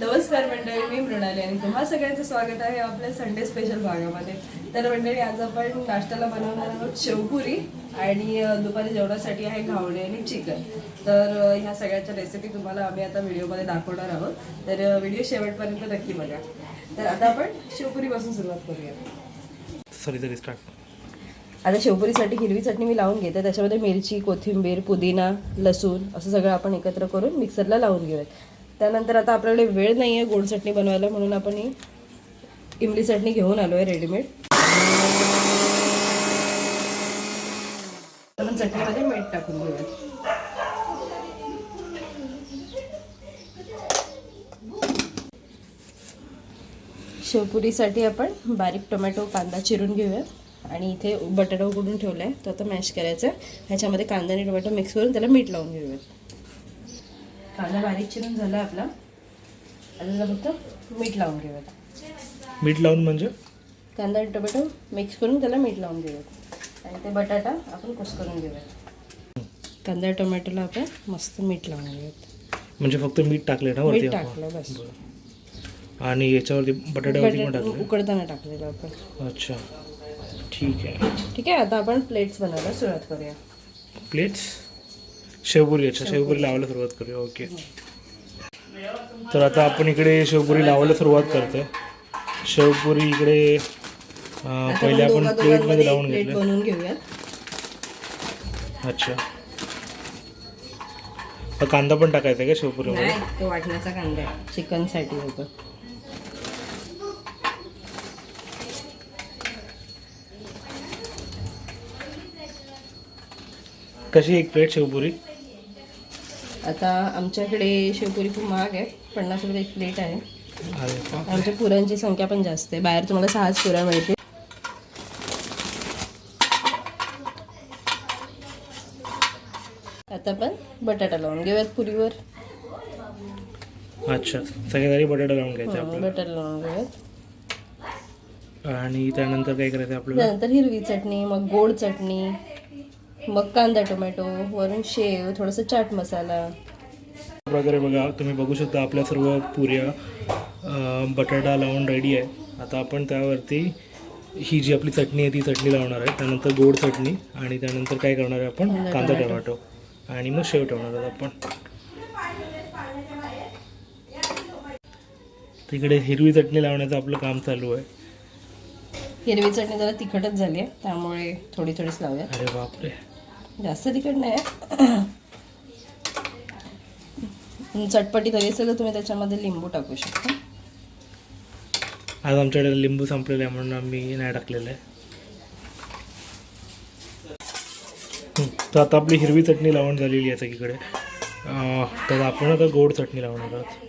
नमस्कार मंडळी, मी मृणाली आणि तुम्हा सगळ्यांचं स्वागत आहे आपल्या संडे स्पेशल भागामध्ये. तर मंडळी, आज आपण नाश्त्याला बनवणार आहोत शेवपुरी आणि दुपारी जेवणासाठी आहे घावणे आणि चिकन. तर ह्या सगळ्याच्या रेसिपी तुम्हाला आम्ही आता व्हिडिओमध्ये दाखवणार आहोत. तर व्हिडिओ शेवटपर्यंत नक्की बघा. तर आता आपण शेवपुरीपासून सुरुवात करूया. आता शेवपुरीसाठी हिरवी चटणी मी लावून घेते. त्याच्यामध्ये मिरची, कोथिंबीर, पुदिना, लसूण असं सगळं आपण एकत्र करून मिक्सरला लावून घेऊयात. त्यानंतर आता आपल्याकडे वेळ नाही आहे गोड चटणी बनवायला, म्हणून आपण ही इमली चटणी घेऊन आलो आहे रेडीमेड. आपण चटणीमध्ये मीठ टाकून घेऊयात. शेवपुरीसाठी आपण बारीक टोमॅटो, कांदा चिरून घेऊयात आणि इथे बटाटा उकडून ठेवला आहे, तो आता मॅश करायचा आहे. ह्याच्यामध्ये कांदा आणि टोमॅटो मिक्स करून त्याला मीठ लावून घेऊयात. कांदा बारीक चिरून झाला आपला. आता फक्त मीठ लावून घेऊयात. मीठ लावून म्हणजे कांदा आणि टोमॅटो मिक्स करून त्याला मीठ लावून घेऊयात आणि ते बटाटा आपण कुस्करून घेऊयात. कांदा टोमॅटोला आपण मस्त मीठ लावून घेऊयात. म्हणजे फक्त मीठ टाकले ना वरती? मीठ टाकलं बस. आणि याच्यावरती बटाट्यावरती पण टाकलं? उकडताना टाकलेलं आपण. अच्छा, ठीक आहे. ठीक आहे, आता आपण प्लेट्स बनवायला सुरुवात करूया. प्लेट्स शेवपुरी. अच्छा, शेवपुरी लावायला सुरुवात करूया. ओके. तर आता आपण इकडे शेवपुरी लावायला सुरुवात करतोय. शेवपुरी इकडे पहिले आपण प्लेटमध्ये लावून प्लेट बनवून घेऊयात. अच्छा, कांदा पण टाकायचा आहे का शेवपुरीमध्ये? नाही, तो वाटण्याचा कांदा आहे, चिकनसाठी होतं. कशी एक प्लेट शेवपुरी? आता आमच्याकडे शेवपुरी खूप महाग आहे, 50 रुपये एक प्लेट आहे. अरे वा. आमच्या पुऱ्यांची संख्या पण जास्त आहे. बाहेर तुम्हाला 6 पुऱ्या मिळतील. आता आपण बटाटा लावून घेऊयात पुरीवर. अच्छा, सगळ्यात बटाटा लावून घ्यायचा आपल्याला. बटाटा लावून घेऊयात आणि त्यानंतर काय करायचं आपल्याला? त्यानंतर हिरवी चटणी, मग गोड चटणी, मग कांदा टोमॅटो, वरून शेव, थोडंसं चाट मसाला वगैरे. बघा, तुम्ही बघू शकता आपल्या सर्व पुऱ्या बटाटा लावून रेडी आहे. आता आपण त्यावरती ही जी आपली चटणी आहे ती चटणी लावणार आहे. त्यानंतर गोड चटणी आणि त्यानंतर काय करणार आहे आपण? कांदा टोमॅटो आणि मग शेव ठेवणार आहोत आपण. तिकडे हिरवी चटणी लावण्याचं आपलं काम चालू आहे. हिरवी चटणी जरा तिखटच झाली आहे, त्यामुळे थोडी थोडीच लावूया. अरे बापरे, जास्त तिखट नाही. चटपटी तरी असेल तर तुम्ही त्याच्यामध्ये लिंबू टाकू शकता. आज आमच्याकडे लिंबू संपलेलं आहे म्हणून आम्ही नाही टाकलेलं आहे. तर आता आपली हिरवी चटणी लावून झालेली आहे सगळीकडे. तर आपण आता गोड चटणी लावणार आहोत.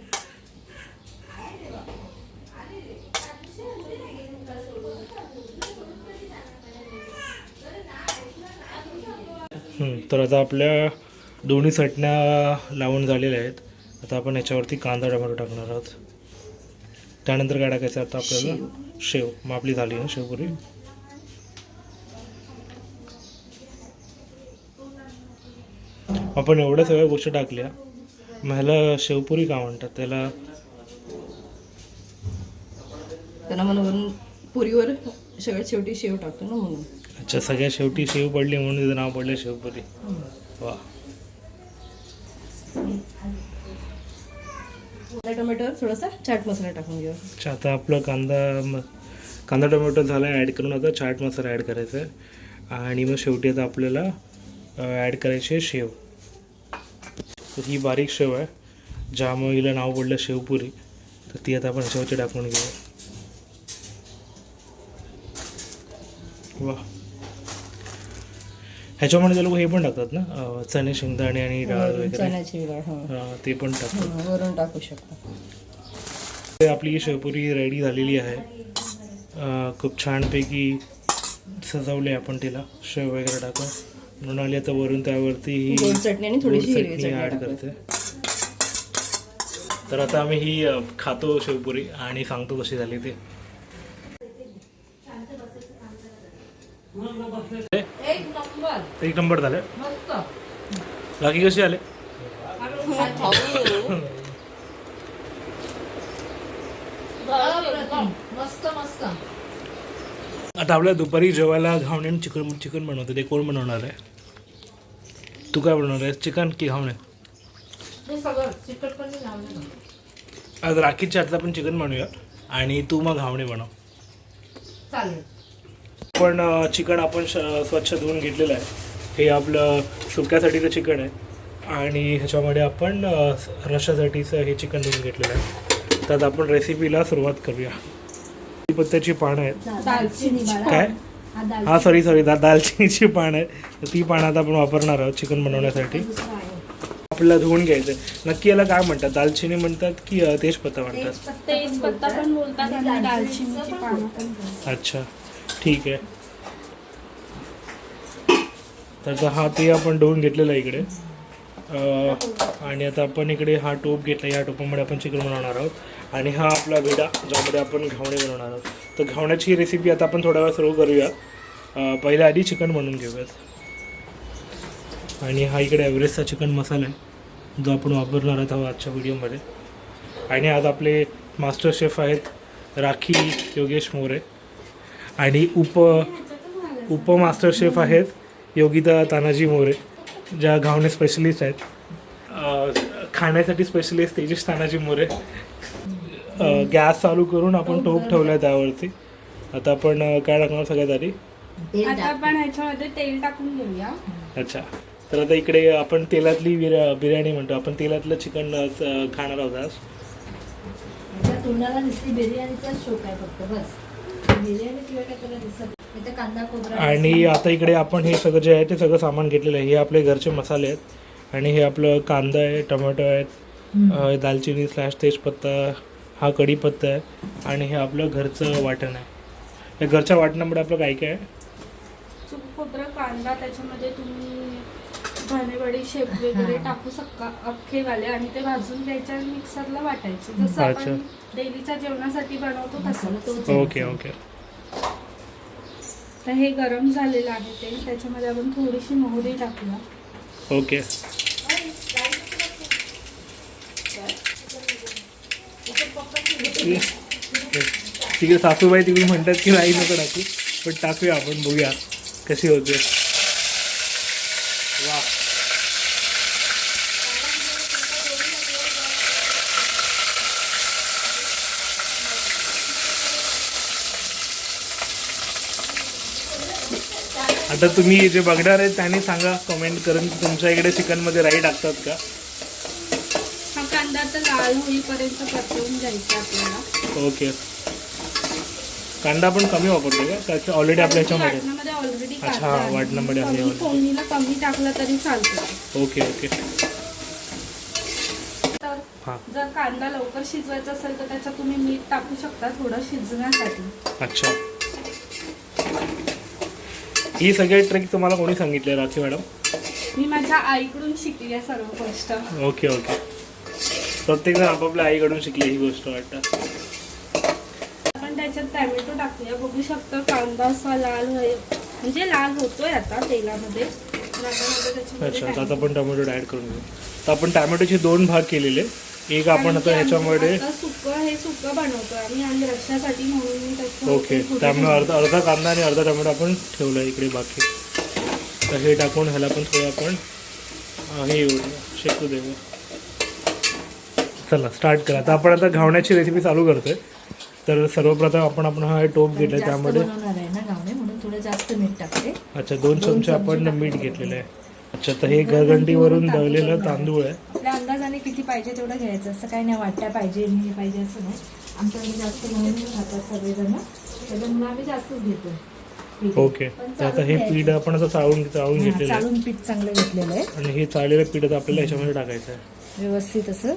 तर आता आपल्या दोन्ही चटण्या लावून झालेल्या आहेत. आता आपण याच्यावरती कांदा टोमॅटो टाकणार आहोत. त्यानंतर काय टाकायचं आता आपल्याला? शेव. मग आपली झाली ना शेवपुरी. आपण एवढ्या सगळ्या गोष्टी टाकल्या, मग ह्याला शेवपुरी का म्हणतात? त्याला म्हणून पुरीवर सगळ्यात शेवटी शेव टाकतो ना म्हणून. अच्छा, सगळ्या शेवटी शेव पडली म्हणून तिचं नाव पडलं शेवपुरी. वा. टोमॅटोवर थोडासा चाट मसाला टाकून घेऊ. अच्छा, आता आपलं कांदा टोमॅटो झाला ॲड करून आता चाट मसाला ॲड करायचा आहे. आणि मग शेवटी आता आपल्याला ॲड करायची आहे शेव. तर ही बारीक शेव आहे, ज्यामुळे हिला नाव पडलं शेवपुरी. तर ती आता आपण शेवची टाकून घेऊ. वा. ह्याच्यामध्ये लोक हे पण टाकतात ना, चणे, शेंगदाणे आणि डाळ वगैरे. चण्याची डाळ ते पण टाकतात. वरून टाकू शकता. आपली शेवपुरी रेडी झालेली आहे. खूप छानपैकी सजवले आपण तिला शेव वगैरे टाकून. मृणाली आता वरून त्यावरती ही गोड चटणी आणि थोडीशी हिरवी चटणी ॲड करते. तर आता आम्ही ही खातो शेवपुरी आणि सांगतो कशी झाली ते. एक नंबर झाले. बाकी कशी आले? मस्त मस्त. आता आपल्या दुपारी जेवायला घावणे आणि चिकन बनवते. ते कोण बनवणार आहे? तू काय बनवणार आहे? चिकन की घावणे? हे सगळं चिकट पण नाही लावलं. आज राखीच्या हातचं आपण चिकन बनवूया आणि तू मग घावणे बनव. चालेल. पण चिकन आपण स्वच्छ धुवून घेतलेलं आहे. हे आपलं सुक्यासाठीचं चिकन आहे आणि ह्याच्यामध्ये आपण रश्श्यासाठीचं हे चिकन धुवून घेतलेलं आहे. तर आपण रेसिपीला सुरुवात करूया. पत्त्याची पानं आहेत. दालचिनी काय? हा सॉरी दालचिनीची पानं आहे. तर ती पानं आता आपण वापरणार आहोत चिकन बनवण्यासाठी. आपल्याला धुवून घ्यायचं आहे. नक्की याला काय म्हणतात? दालचिनी म्हणतात की तेजपत्ता म्हणतात? तेजपत्ता पण बोलतात आणि दालचिनीची पानं पण. अच्छा ठीक आहे. तर हा ते आपण धुवून घेतलेला आहे इकडे. आणि आता आपण इकडे हा टोप घेतला. या टोपामध्ये आपण चिकन बनवणार आहोत आणि हा आपला विडा ज्यामध्ये आपण घावणे बनवणार आहोत. तर घावण्याची रेसिपी आता आपण थोड्या वेळ सुरू करूया. पहिल्या आधी चिकन बनवून घेऊयात. आणि हा इकडे एव्हरेस्टचा चिकन मसाला आहे जो आपण वापरणार आहोत आजच्या व्हिडिओमध्ये. आणि आज आपले मास्टर शेफ आहेत राखी योगेश मोरे आणि उप मास्टर शेफ आहेत योगिता तानाजी मोरे, ज्या घावणे स्पेशलिस्ट आहेत. खाण्यासाठी स्पेशलिस्ट तेजस तानाजी मोरे. गॅस चालू करून आपण टोप ठेवला आहे त्यावरती. आता आपण काय टाकणार सगळ्यात आधी? आता आपण ह्याच्यामध्ये तेल टाकून घेऊया. अच्छा. तर आता इकडे आपण तेलातली बिर्याणी म्हणतो. आपण तेलातलं चिकन खाणार आहोत आज. तोंडाला नुसती बिर्याणीचा शौक आहे फक्त बस. बिर्याणी शिवाय काय त्याला दिसत. इथे कांदा खोबरा आणि आता इकडे आपण हे सगळं जे आहे ते सगळं सामान घेतलेलं आहे. हे आपले घरचे मसाले आहेत आणि हे आपलं कांदा आहे, टोमॅटो आहेत, दालचिनी / तेजपत्ता, हा कढीपत्ता आहे आणि हे आपलं घरचं वाटण आहे. या घरच्या वाटणामध्ये आपलं काय काय आहे? सुक खोबरं, कांदा, त्याच्यामध्ये तुम्ही धने बडीशेप वगैरे टाकू शकता अख्खेवाले आणि ते भाजून घ्यायचे आणि मिक्सरला वाटायचे जसं अच्छा. आपण डेलीच्या जेवणासाठी बनवतो तसं. Okay okay. तर हे गरम झालेलं आहे तेल. त्याच्यामध्ये आपण थोडीशी मोहरी टाकूया. ओके. तिकडे सासूबाई तिकडून म्हणतात की राई नको टाकू, पण टाकूया आपण, बघूया कशी होते. वा. आता तुम्ही जे बघणार आहेत त्यांनी सांगा कमेंट करून की तुमच्या इकडे चिकनमध्ये राई टाकतात का? हा कांदा तर लाल होईपर्यंत परतवून घ्यायचा आपल्याला. ओके. कांदा पण कमी वापरतो का ऑलरेडी आपल्या ह्याच्यामध्ये? वाटणामध्ये ऑलरेडी अच्छा, हा, वाटणामध्ये आहे already. फोडणीला कमी टाकलं तरी चालतं. Okay okay. तर हां. जर कांदा लवकर शिजवायचा असेल तर त्याच्यात तुम्ही मीठ टाकू शकता थोडं शिजण्यासाठी. अच्छा. ही सगळे ट्रिक तुम्हाला कोणी सांगितले राखी मॅडम? मी माझ्या आईकडून शिकली आहे सर्व गोष्ट. Okay okay. प्रत्येकजण आपापल्या आईकडून शिकली ही गोष्ट वाटतं. आपण त्याच्यात टॅमॅटो टाकूया. बघू शकतो कांदा असा लाल म्हणजे लाल होतोय आता तेलामध्ये. तर आपण आता त्याच्यामध्ये अच्छा. तर टाकू. आता आपण टोमॅटो ॲड करून घेऊ. तर आपण टॅमॅटोचे 2 भाग केलेले. एक आपण आता ह्याच्यामध्ये आता सुकं बनवतोय आम्ही आणि रश्श्यासाठी म्हणून मी त्याच्यात ओके. त्यामुळे अर्धा कांदा आणि अर्धा टोमॅटो आपण ठेवला इकडे बाकी. तर हे टाकून ह्याला पण थोडं आपण हे शेकू देऊ. चला स्टार्ट करा. आता आपण आता घावण्याची रेसिपी चालू करतोय. तर सर्वप्रथम आपण हा टोप घेतला जास्त त्यामध्ये. बनवणार आहे ना घावणे म्हणून थोडं जास्त मीठ टाकते. अच्छा. 2 चमचे आपण मीठ घेतलेलं आहे. अच्छा. तर हे गरगंटीवरून दळलेलं तांदूळ आहे. आपल्या अंदाजाने किती पाहिजे तेवढं घ्यायचं. असं काही नाही वाटल्या पाहिजे हे पाहिजे असं नाही. आमच्याकडे जास्त म्हणून खातात सगळेजण त्याच्यामुळे आम्ही जास्तच घेतो. ओके. तर आता हे पीठ आपण आता चाळून घेतलेलं आहे चालून पीठ चांगलं घेतलेलं आहे आणि हे चाळलेलं पीठ आता आपल्याला ह्याच्यामध्ये टाकायचं आहे. व्यवस्थित असं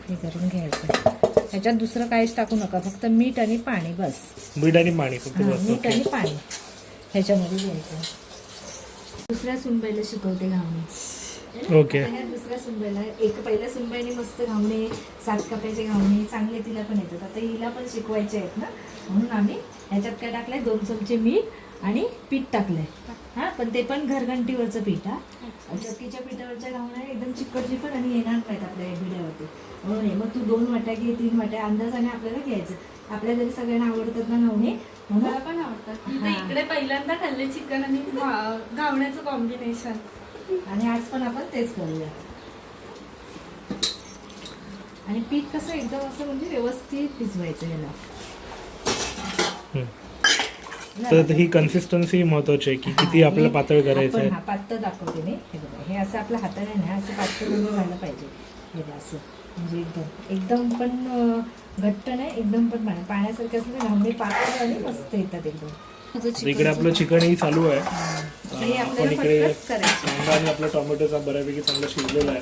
हे करून घ्यायचं. ह्याच्यात दुसरं काहीच टाकू नका. फक्त मीठ आणि पाणी बस. मीठ आणि पाणी फक्त हां, बस. मीठ ओके. आणि पाणी ह्याच्यामध्ये घ्यायचं. दुसऱ्या सुनबाईला शिकवते घावणे. ओके. आता ह्या दुसऱ्या सुनबाईला पहिल्या सुनबाईने मस्त घावणे 7 कप्याचे घावणे चांगले तिला पण येतात. आता हिला पण शिकवायचे आहेत ना म्हणून आम्ही ह्याच्यात काय टाकलंय 2 चमचे मीठ आणि पीठ टाकलंय हा, पण ते पण घरघंटीवरचं पीठ हा. चक्कीच्या पिठावरच्या घावण्या एकदम चिकट आणि येणार नाहीत आपल्या भिड्यावरती. म्हणून हे मग तू 2 वाट्या घे, 3 वाट्या अंदाजाने आपल्याला घ्यायचं. आपल्या घरी सगळ्यांना आवडतात ना घावणे, म्हणून मला पण आवडतात. मी तर इकडे पहिल्यांदा खाल्ले चिकन आणि घावण्याचं कॉम्बिनेशन. आणि आज पण आपण तेच करूया. आणि पीठ कसं एकदम असं म्हणजे व्यवस्थित भिजवायचं याला. तर ही कन्सिस्टन्सी महत्वाची आहे की किती आपल्याला पातळ करायचं आहे. हा पातळ दाखवते मी. हे बघा, हे असं आपल्या हाताने नाही, असं पातळ वगैरे झालं पाहिजे. हे बघा, असं म्हणजे एकदम पण घट्ट नाही, एकदम पण पाण्यासारखं असं घावणे पातळ आणि मस्त येतात एकदम. इकडे आपलं चिकनही चालू आहे. हे आपण आपल्याला इकडे पटकन करायचं. कांदा आणि आपला टोमॅटोचा बऱ्यापैकी चांगला शिजलेला आहे.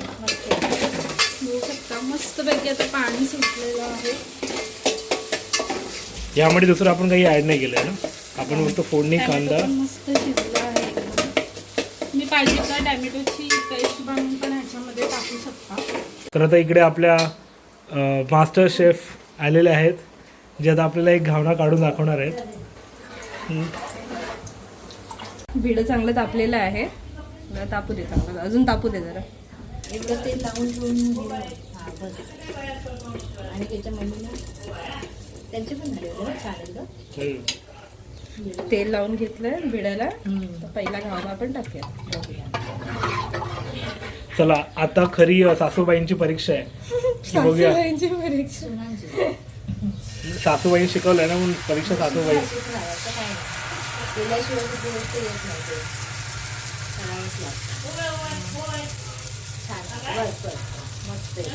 बघू शकता मस्तपैकी आता पाणी सुटलेलं आहे. यामध्ये दुसरं आपण काही ऍड नाही केलंय ना. आपण फक्त फोडणी टॅमॅटो कांदा पण मस्त शिजला आहे एकदम. मी पाहिजे तर टॅमॅटोची पेस्ट बनवून पण ह्याच्यामध्ये टाकू शकता. तर आता इकडे आपल्या मास्टर शेफ आलेले आहेत, जे आता आपल्याला एक घावणा काढून दाखवणार आहेत. भिडं चांगलं तापलेलं आहे. जरा तापू दे चांगलं, अजून तापू दे जरा. एवढं तेल लावून ठेवून हा बस. आणि त्याच्या मम्मीला त्यांचे पण झाले होते ना छान एकदम. तेल लावून घेतलंय भिड्याला. तर पहिला घावणा आपण टाकूया. चला आता खरी सासूबाईंची परीक्षा आहे. की बघूया. सासूबाईंची परीक्षा. सासूबाई शिकवलंय ना म्हणून परीक्षा सासूबाई. केल्याशिवाय कुठे गोष्ट येत नाही ते. करावंच लागतं. छान बस बस मस्त आहे.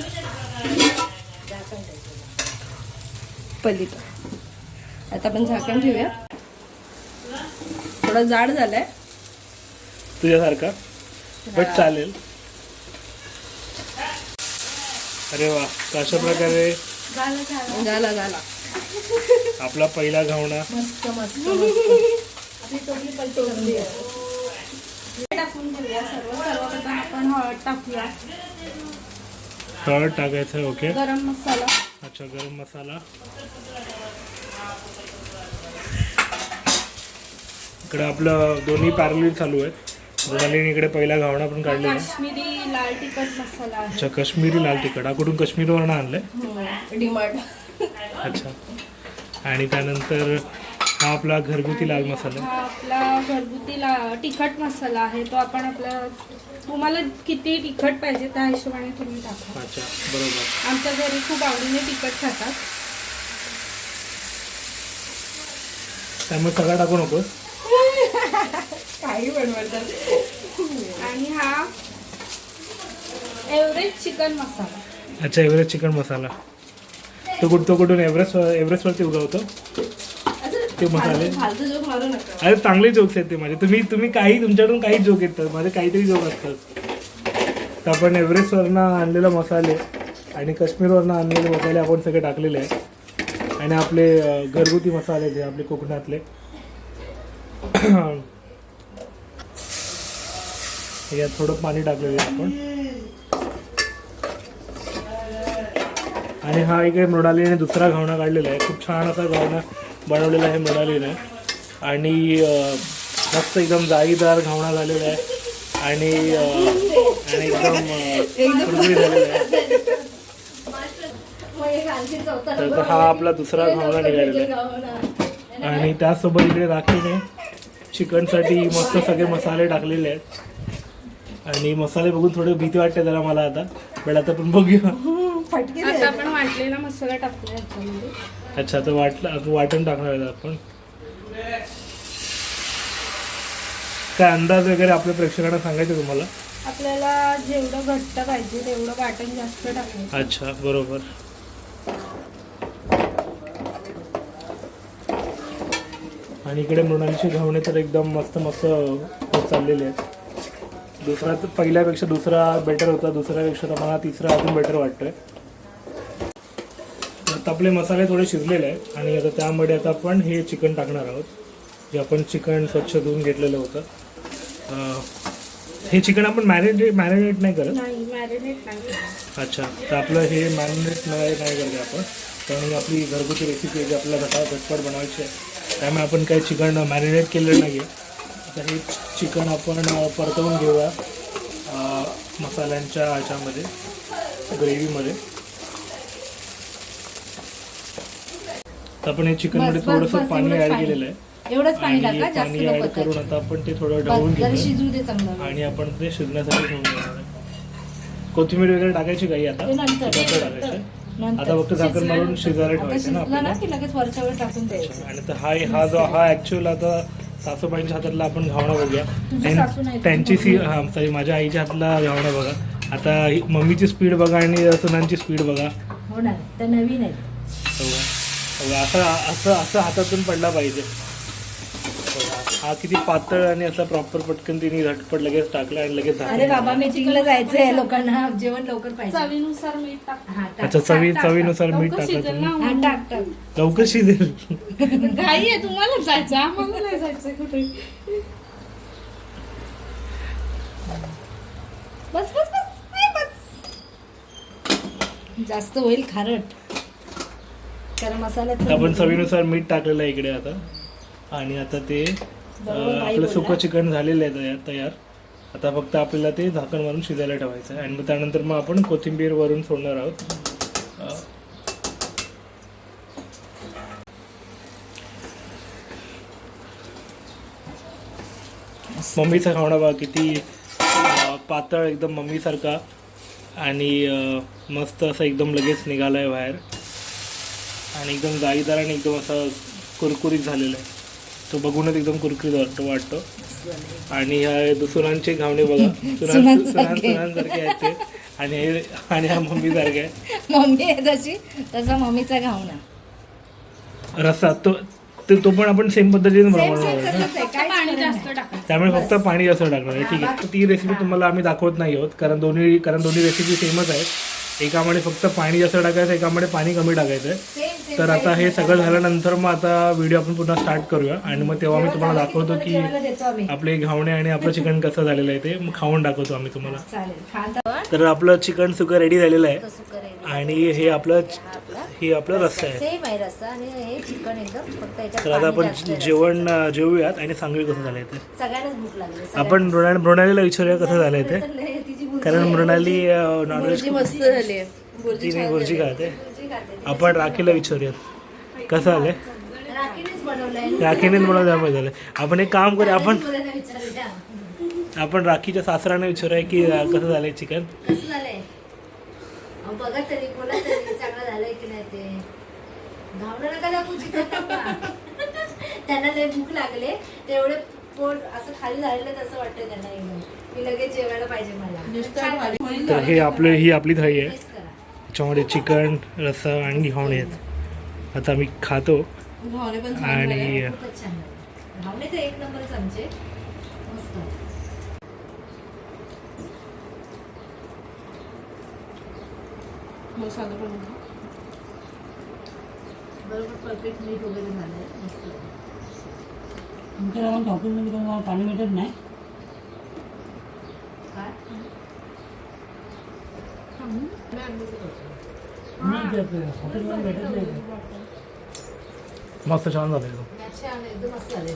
झाकण द्यायचं. पलीत आता आपण झाकण ठेवूया. थोडा जाड झालाय तुझ्यासारखा, बट चालेल. अरे वा, अशा प्रकारे झाला आपला पहिला घावणा. मस्त मस्त मस्त. आपली टोपली पलटी टाकून घेऊया सर्वप्रथम आपण हळद टाकूया. हळद टाकायचं. ओके. गरम मसाला. अच्छा, गरम मसाला. इकडे आपलं दोन्ही पॅरलल चालू आहेत. दोन्ही इकडे पहिला घावणा पण काढलेला आहे. काश्मीरी लाल तिखट मसाला आहे. अच्छा, काश्मीरी लाल तिखट. हा कुठून काश्मीरवरून आणलंय? डिमांड. अच्छा. आणि त्यानंतर हा आपला घरगुती लाल मसाला. हा आपला घरगुती तिखट मसाला आहे. तो आपण आपला तुम्हाला किती तिखट पाहिजे त्या हिशोबाने तुम्ही टाका. अच्छा, बरोबर. आमच्या घरी खूप आवडीने तिखट खातात. त्यामुळे सगळा टाकू नकोस. काही बनवतात. आणि हा एव्हरेस्ट चिकन मसाला. अच्छा, एव्हरेस्ट चिकन मसाला. तो कुठून एव्हरेस्टवरती उगवतो ते मसाले. फालतू जोक मारू नका. अरे चांगले जोक्स आहेत ते माझे. तुम्ही काही तुमच्याकडून काही जोक येतात, माझे काहीतरी जोक असतात. तर आपण एव्हरेस्टवरनं आणलेले मसाले आणि काश्मीरवरनं आणलेले मसाले आपण सगळे टाकलेले आहेत. आणि आपले घरगुती मसाले जे आपले कोकणातले. यात थोडं पाणी टाकलेलं आहे आपण. आणि हा इकडे मृणालीने दुसरा घावणा काढलेला आहे. खूप छान असा घावणा बनवलेला आहे मृणालीने. आणि मस्त एकदम जाळीदार घावणा झालेला आहे. आणि एकदम कुरकुरीत झालेला आहे. तर हा आपला दुसरा घावणा निघालेला आहे. आणि त्याचसोबत इकडे राखीने चिकनसाठी मस्त सगळे मसाले टाकलेले आहेत. आणि मसाले बघून थोडे भीती वाटते जरा मला आता, पण आता पण बघूया. आता आपण वाटलेला मसाला टाकूया ह्याच्यामध्ये. अच्छा, तर वाटण टाकणार आहे आपण. काय अंदाज वगैरे आपल्या प्रेक्षकांना सांगायचं तुम्हाला? आपल्याला जेवढं घट्ट पाहिजे तेवढं वाटण जास्त टाकायचं. अच्छा, बरोबर. आणि इकडे मृणालीची घावणे तर एकदम मस्त होत चाललेले आहेत. दुसरा तर पहिल्यापेक्षा दुसरा बेटर होता, दुसऱ्यापेक्षा तर मला तिसरा अजून बेटर वाटतोय. आता आपले मसाले थोडे शिजलेले आहेत. आणि आता त्यामध्ये आता आपण हे चिकन टाकणार आहोत, जे आपण चिकन स्वच्छ धुवून घेतलेलं होतं. हे चिकन आपण मॅरिनेट नाही करत. नाही, मॅरिनेट नाही. अच्छा, तर आपलं हे मॅरिनेट नाही करते आपण, कारण आपली घरगुती रेसिपी आहे जी आपल्याला झटपट बनवायची आहे. त्यामुळे आपण काही चिकन मॅरिनेट केलेलं नाही आहे. आता हे चिकन आपण परतवून घेऊया मसाल्यांच्या ह्याच्यामध्ये, ग्रेव्हीमध्ये. तर आपण हे चिकनमध्ये बस, बस, थोडंसं बस, पाणी एवढंच ॲड पाणी. केलेलं आहे. एवढंच पाणी आणि टाका, जास्त पाणी नको ॲड करून त्याच्यात. आता आपण ते थोडं बस, ढवळून जरा घेऊ शिजू दे चांगलं. आणि आपण ते शिजण्यासाठी ठेवून देणार आहे. कोथिंबीर वगैरे टाकायची काही आता ते नंतर. टाकायचं. नंतर. आता फक्त झाकण मारून शिजायला आता ठेवायचं ना शिजलं ना आपल्याला. की लगेच वरच्यावर टाकून द्यायचं. आणि तर हा ऍक्च्युअल आता सासूबाईंच्या हातातला आपण घावणा बघूया. तुझी सासू नाही, आणि त्यांची सॉरी माझ्या आईच्या हातला घावणा बघा. आता मम्मीची स्पीड बघा आणि सुनांची स्पीड बघा. होणार त्या नवीन आहेत. असं असं असं हातातून पडला पाहिजे. हा किती पातळ आणि असा प्रॉपर पटकन तिने झटपट लगेच टाकला आणि लगेच झाकण अरे बाबा लावलं. मीटिंगला जायचंय लोकांना, जेवण लवकर पाहिजे. चवीनुसार मीठ टाक. हा, टाक. अच्छा चवीनुसार मीठ लवकर टाका शिजेल तुम्ही. ना हा, म्हणून. टाक टाक. लवकर शिजेल. घाई आहे तुम्हाला जायचं, आम्हाला नाही जायचं कुठे. बस बस बस नाही, बस जास्त होईल खारट, कारण मसाल्यात आपण चवीनुसार मीठ टाकलेलं आहे इकडे आता. आणि आता ते आपलं सुकं चिकन झालेलं आहे तयार. आता फक्त आपल्याला ते झाकण मारून शिजायला ठेवायचं आहे. आणि मग त्यानंतर मग आपण कोथिंबीर वरून सोडणार आहोत. मम्मीचा खावणा बघा किती पातळ, एकदम मम्मीसारखा. आणि मस्त असं एकदम लगेच निघाला आहे बाहेर. आणि एकदम जाळीदार आणि एकदम असा कुरकुरीत झालेला आहे. तो बघूनच एकदम कुरकुरीत वाटतो. आणि ह्या सुनांचे घावणे बघा, सुनांसारखे आहेत ते. आणि हा मम्मीसारखे आहे. मम्मी आहे तशी, तसा मम्मीचा घावना. रस्सा तो पण आपण सेम पद्धतीने सेम बनवणार सेम आहोत ना. तसंच आहे, काहीच पाणी फरक जास्त नाही. टाकायचं. त्यामुळे फक्त पाणी जास्त टाकणार आहे. ठीक आहे. ती रेसिपी तुम्हाला आम्ही दाखवत नाही आहोत कारण दोन्ही रेसिपी सेमच आहेत. एकामध्ये फक्त पाणी जास्त टाकायचं, एकामध्ये पाणी कमी टाकायचं आहे. Same same. तर आता हे सगळं झाल्यानंतर मग आता व्हिडिओ आपण पुन्हा स्टार्ट करूया. आणि मग तेव्हा मी तुम्हाला दाखवतो की जेवायला देतो आम्ही. आपले घावणे आणि आपलं चिकन कसं झालेलं आहे ते मग खाऊन दाखवतो आम्ही तुम्हाला. चालेल, खाता. तर आपलं चिकन सुकं रेडी झालेलं आहे. तसं करेल. आणि हे आपलं रस्सा आहे. सेम आहे रस्सा आणि हे चिकन एकदम फक्त याच्यात तर आता पाणी आपण जास्त आहे जेवण जेवूयात आणि सांगूया कसं झालंय ते. रस्स्यात. सगळ्यांनाच भूक लागली. आपण मृणालीला विचारूया कसं झालंय ते. तिची भूक कारण मृणाली नॉनव्हेज भुर्जी मस्त झाली आहे. तिने भुर्जी खाते. खाते. आपण राखीला विचारूयात कसं झालंय. राखीनेच बनवलंय. राखीनेच मला त्यामुळे झालं. आपण एक काम करूया, मुलांना विचारूया. आपण राखीच्या सासऱ्याने विचारूया की कसं झालंय चिकन. कसं झालंय अहो, बघा तरी, बोला तरी, चांगलं झालंय की नाही ते. घावणं नका दाखवू चिकन टाका. त्यांना लय भूक लागले, ते एवढे पोट असं खाली झालेलं तसं वाटतं त्यांना एकदम. मी लगेच जेवायला पाहिजे मला. तर ही आपली थाळी आहे. टेस्ट करा. त्याच्यामध्ये चिकन, रस्सा आणि घावणे आहेत. आता मी खातो. घावणे पण छान आणि झाले. खूपच छान झाले. घावणे तर एक नंबरच आमचे. मस्त. मसाला पण होता. बरोबर परफेक्ट मीठ वगैरे झालंय. मस्त. तुमच्या गावात हॉटेलमध्ये कोणाला पाणी भेटत नाही. काय? हॉटेलमध्ये भेटत नाही. मस्त छान झालं. छान एकदम मस्त झाले.